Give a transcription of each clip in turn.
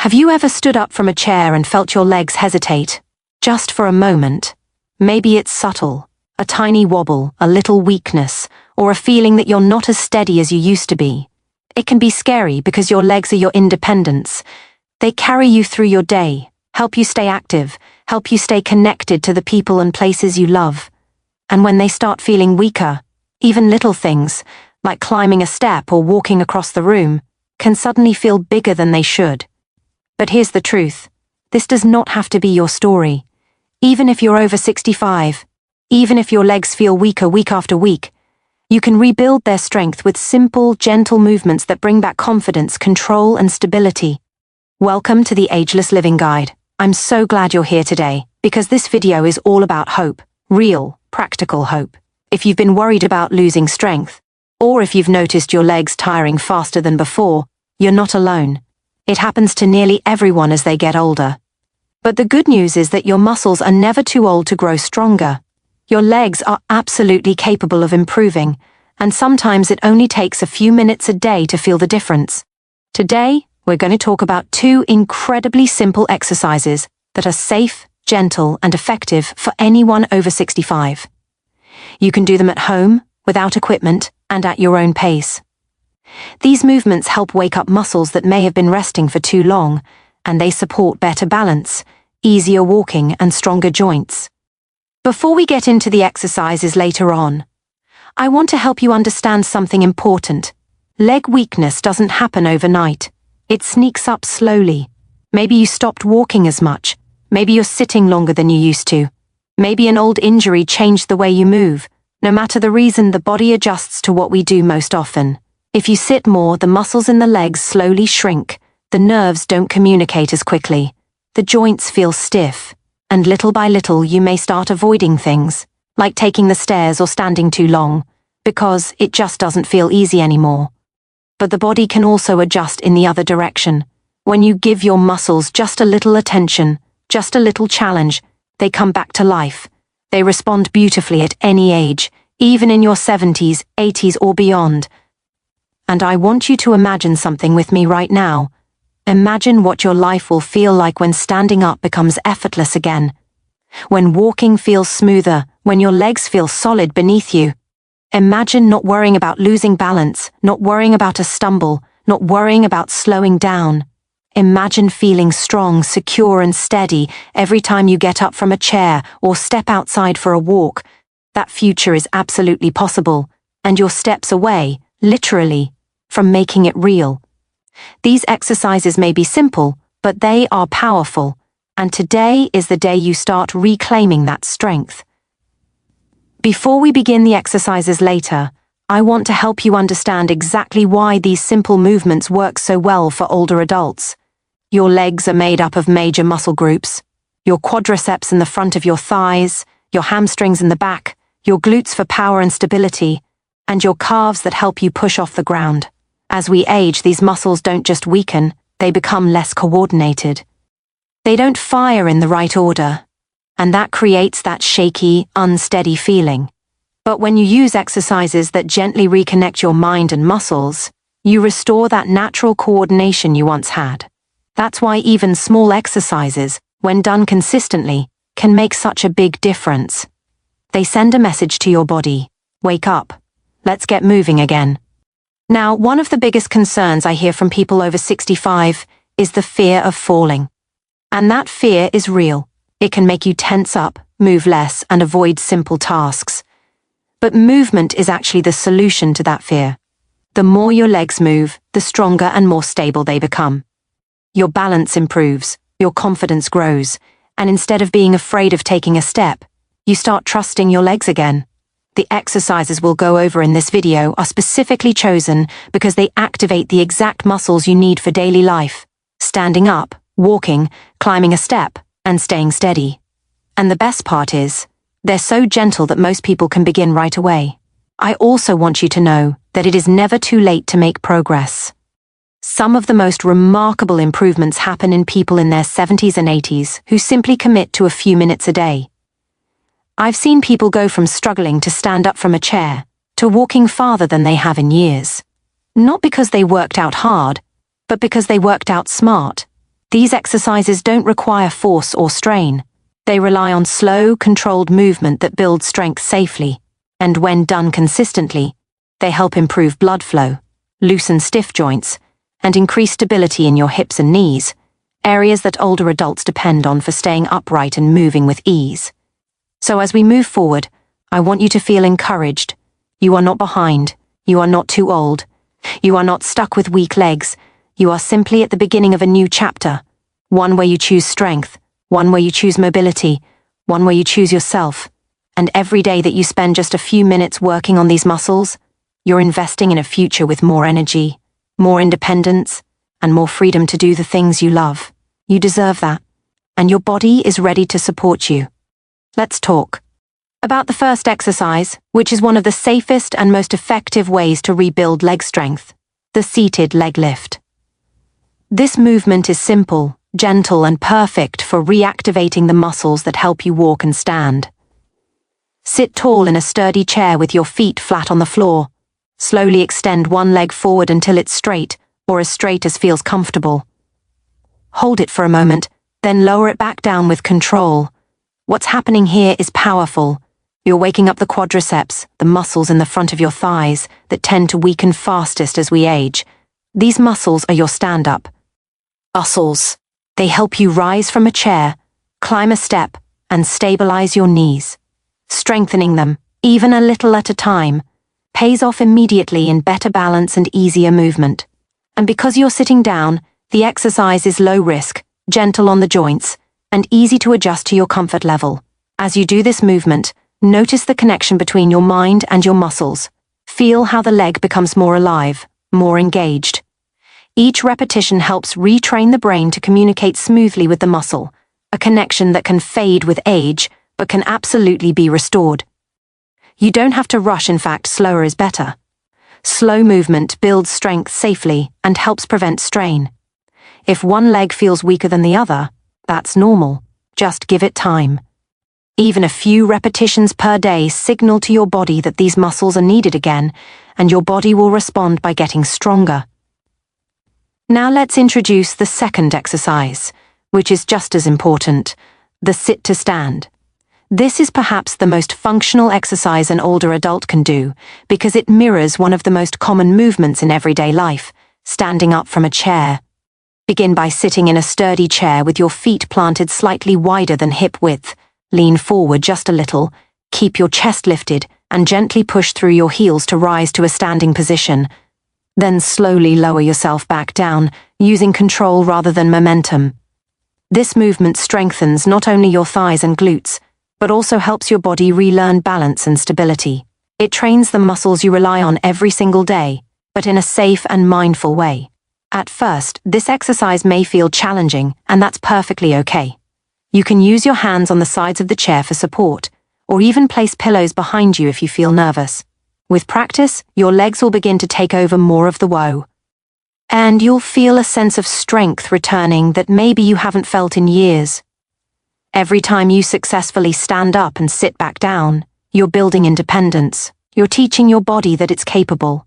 Have you ever stood up from a chair and felt your legs hesitate? Just for a moment. Maybe it's subtle, a tiny wobble, a little weakness, or a feeling that you're not as steady as you used to be. It can be scary because your legs are your independence. They carry you through your day, help you stay active, help you stay connected to the people and places you love. And when they start feeling weaker, even little things, like climbing a step or walking across the room, can suddenly feel bigger than they should. But here's the truth. This does not have to be your story. Even if you're over 65, even if your legs feel weaker week after week, you can rebuild their strength with simple, gentle movements that bring back confidence, control, and stability. Welcome to the Ageless Living Guide. I'm so glad you're here today, because this video is all about hope, real, practical hope. If you've been worried about losing strength, or if you've noticed your legs tiring faster than before, you're not alone. It happens to nearly everyone as they get older. But the good news is that your muscles are never too old to grow stronger. Your legs are absolutely capable of improving, and sometimes it only takes a few minutes a day to feel the difference. Today, we're going to talk about 2 incredibly simple exercises that are safe, gentle, and effective for anyone over 65. You can do them at home, without equipment, and at your own pace. These movements help wake up muscles that may have been resting for too long, and they support better balance, easier walking, and stronger joints. Before we get into the exercises later on, I want to help you understand something important. Leg weakness doesn't happen overnight. It sneaks up slowly. Maybe you stopped walking as much. Maybe you're sitting longer than you used to. Maybe an old injury changed the way you move. No matter the reason, the body adjusts to what we do most often. If you sit more, the muscles in the legs slowly shrink. The nerves don't communicate as quickly. The joints feel stiff. And little by little you may start avoiding things, like taking the stairs or standing too long, because it just doesn't feel easy anymore. But the body can also adjust in the other direction. When you give your muscles just a little attention, just a little challenge, they come back to life. They respond beautifully at any age, even in your 70s, 80s, or beyond. And I want you to imagine something with me right now. Imagine what your life will feel like when standing up becomes effortless again. When walking feels smoother, when your legs feel solid beneath you. Imagine not worrying about losing balance, not worrying about a stumble, not worrying about slowing down. Imagine feeling strong, secure, and steady every time you get up from a chair or step outside for a walk. That future is absolutely possible, and you're steps away, literally, from making it real. These exercises may be simple, but they are powerful, and today is the day you start reclaiming that strength. Before we begin the exercises later, I want to help you understand exactly why these simple movements work so well for older adults. Your legs are made up of major muscle groups: your quadriceps in the front of your thighs, your hamstrings in the back, your glutes for power and stability, and your calves that help you push off the ground. As we age, these muscles don't just weaken, they become less coordinated. They don't fire in the right order, and that creates that shaky, unsteady feeling. But when you use exercises that gently reconnect your mind and muscles, you restore that natural coordination you once had. That's why even small exercises, when done consistently, can make such a big difference. They send a message to your body: wake up, let's get moving again. Now, one of the biggest concerns I hear from people over 65 is the fear of falling. And that fear is real. It can make you tense up, move less, and avoid simple tasks. But movement is actually the solution to that fear. The more your legs move, the stronger and more stable they become. Your balance improves, your confidence grows, and instead of being afraid of taking a step, you start trusting your legs again. The exercises we'll go over in this video are specifically chosen because they activate the exact muscles you need for daily life: standing up, walking, climbing a step, and staying steady. And the best part is, they're so gentle that most people can begin right away. I also want you to know that it is never too late to make progress. Some of the most remarkable improvements happen in people in their 70s and 80s who simply commit to a few minutes a day. I've seen people go from struggling to stand up from a chair to walking farther than they have in years. Not because they worked out hard, but because they worked out smart. These exercises don't require force or strain. They rely on slow, controlled movement that builds strength safely, and when done consistently, they help improve blood flow, loosen stiff joints, and increase stability in your hips and knees, areas that older adults depend on for staying upright and moving with ease. So as we move forward, I want you to feel encouraged. You are not behind. You are not too old. You are not stuck with weak legs. You are simply at the beginning of a new chapter, one where you choose strength, one where you choose mobility, one where you choose yourself. And every day that you spend just a few minutes working on these muscles, you're investing in a future with more energy, more independence, and more freedom to do the things you love. You deserve that, and your body is ready to support you. Let's talk about the first exercise, which is one of the safest and most effective ways to rebuild leg strength, the seated leg lift. This movement is simple, gentle, and perfect for reactivating the muscles that help you walk and stand. Sit tall in a sturdy chair with your feet flat on the floor. Slowly extend one leg forward until it's straight, or as straight as feels comfortable. Hold it for a moment, then lower it back down with control. What's happening here is powerful. You're waking up the quadriceps, the muscles in the front of your thighs that tend to weaken fastest as we age. These muscles are your stand-up muscles. They help you rise from a chair, climb a step, and stabilize your knees. Strengthening them, even a little at a time, pays off immediately in better balance and easier movement. And because you're sitting down, the exercise is low risk, gentle on the joints, and easy to adjust to your comfort level. As you do this movement, notice the connection between your mind and your muscles. Feel how the leg becomes more alive, more engaged. Each repetition helps retrain the brain to communicate smoothly with the muscle, a connection that can fade with age, but can absolutely be restored. You don't have to rush, in fact, slower is better. Slow movement builds strength safely and helps prevent strain. If one leg feels weaker than the other, that's normal. Just give it time. Even a few repetitions per day signal to your body that these muscles are needed again, and your body will respond by getting stronger. Now let's introduce the second exercise, which is just as important, the sit to stand. This is perhaps the most functional exercise an older adult can do because it mirrors one of the most common movements in everyday life, standing up from a chair. Begin by sitting in a sturdy chair with your feet planted slightly wider than hip width. Lean forward just a little, keep your chest lifted, and gently push through your heels to rise to a standing position. Then slowly lower yourself back down, using control rather than momentum. This movement strengthens not only your thighs and glutes, but also helps your body relearn balance and stability. It trains the muscles you rely on every single day, but in a safe and mindful way. At first, this exercise may feel challenging, and that's perfectly okay. You can use your hands on the sides of the chair for support, or even place pillows behind you if you feel nervous. With practice, your legs will begin to take over more of the woe. And you'll feel a sense of strength returning that maybe you haven't felt in years. Every time you successfully stand up and sit back down, you're building independence. You're teaching your body that it's capable.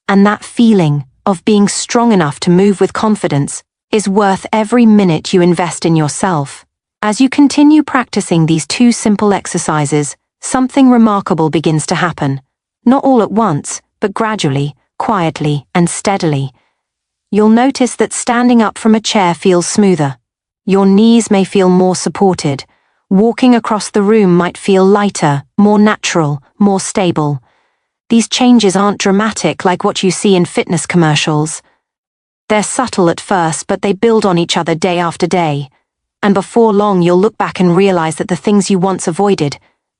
And that feeling of being strong enough to move with confidence is worth every minute you invest in yourself. As you continue practicing these two simple exercises, something remarkable begins to happen. Not all at once, but gradually, quietly, and steadily. You'll notice that standing up from a chair feels smoother. Your knees may feel more supported. Walking across the room might feel lighter, more natural, more stable. These changes aren't dramatic like what you see in fitness commercials. They're subtle at first, but they build on each other day after day. And before long, you'll look back and realize that the things you once avoided,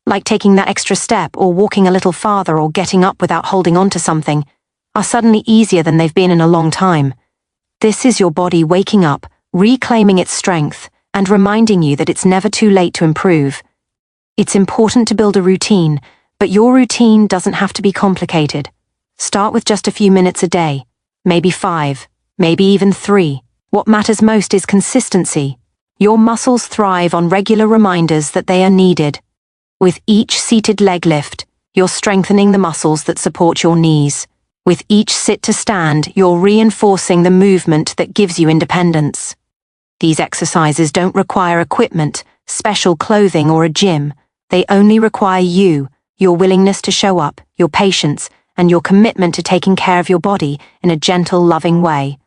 like taking that extra step or walking a little farther or getting up without holding on to something, are suddenly easier than they've been in a long time. This is your body waking up, reclaiming its strength, and reminding you that it's never too late to improve. It's important to build a routine, but your routine doesn't have to be complicated. Start with just a few minutes a day, maybe 5, maybe even 3. What matters most is consistency. Your muscles thrive on regular reminders that they are needed. With each seated leg lift, you're strengthening the muscles that support your knees. With each sit to stand, you're reinforcing the movement that gives you independence. These exercises don't require equipment, special clothing, or a gym. They only require you, your willingness to show up, your patience, and your commitment to taking care of your body in a gentle, loving way.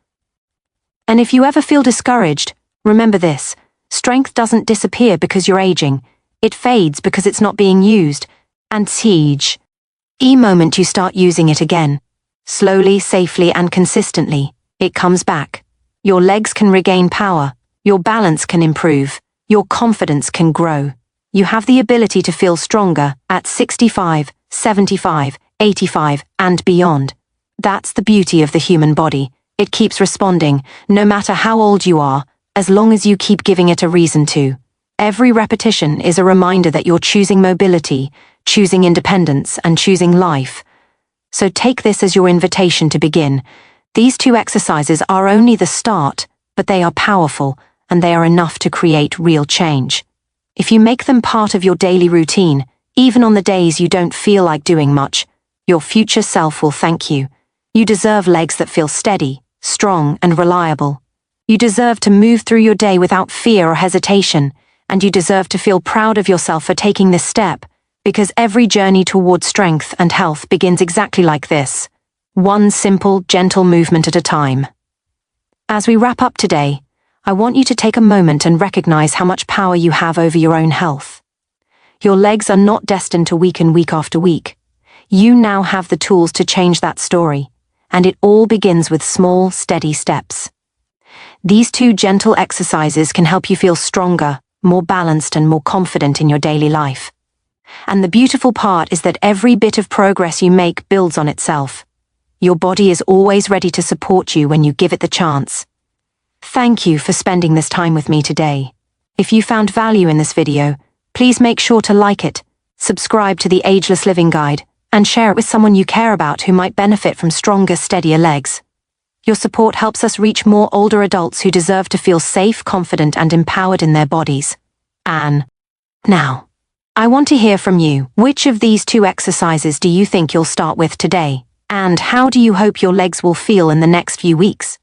And if you ever feel discouraged, remember this: strength doesn't disappear because you're aging. It fades because it's not being used. And the moment you start using it again, slowly, safely, and consistently, it comes back. Your legs can regain power, your balance can improve, your confidence can grow. You have the ability to feel stronger at 65, 75, 85, and beyond. That's the beauty of the human body. It keeps responding, no matter how old you are, as long as you keep giving it a reason to. Every repetition is a reminder that you're choosing mobility, choosing independence, and choosing life. So take this as your invitation to begin. These 2 exercises are only the start, but they are powerful, and they are enough to create real change. If you make them part of your daily routine, even on the days you don't feel like doing much, your future self will thank you. You deserve legs that feel steady, strong, and reliable. You deserve to move through your day without fear or hesitation, and you deserve to feel proud of yourself for taking this step, because every journey toward strength and health begins exactly like this: one simple, gentle movement at a time. As we wrap up today, I want you to take a moment and recognize how much power you have over your own health. Your legs are not destined to weaken week after week. You now have the tools to change that story, and it all begins with small, steady steps. These 2 gentle exercises can help you feel stronger, more balanced, and more confident in your daily life. And the beautiful part is that every bit of progress you make builds on itself. Your body is always ready to support you when you give it the chance. Thank you for spending this time with me today. If you found value in this video, please make sure to like it, subscribe to the Ageless Living Guide, and share it with someone you care about who might benefit from stronger, steadier legs. Your support helps us reach more older adults who deserve to feel safe, confident, and empowered in their bodies. Now, I want to hear from you. Which of these 2 exercises do you think you'll start with today? And how do you hope your legs will feel in the next few weeks?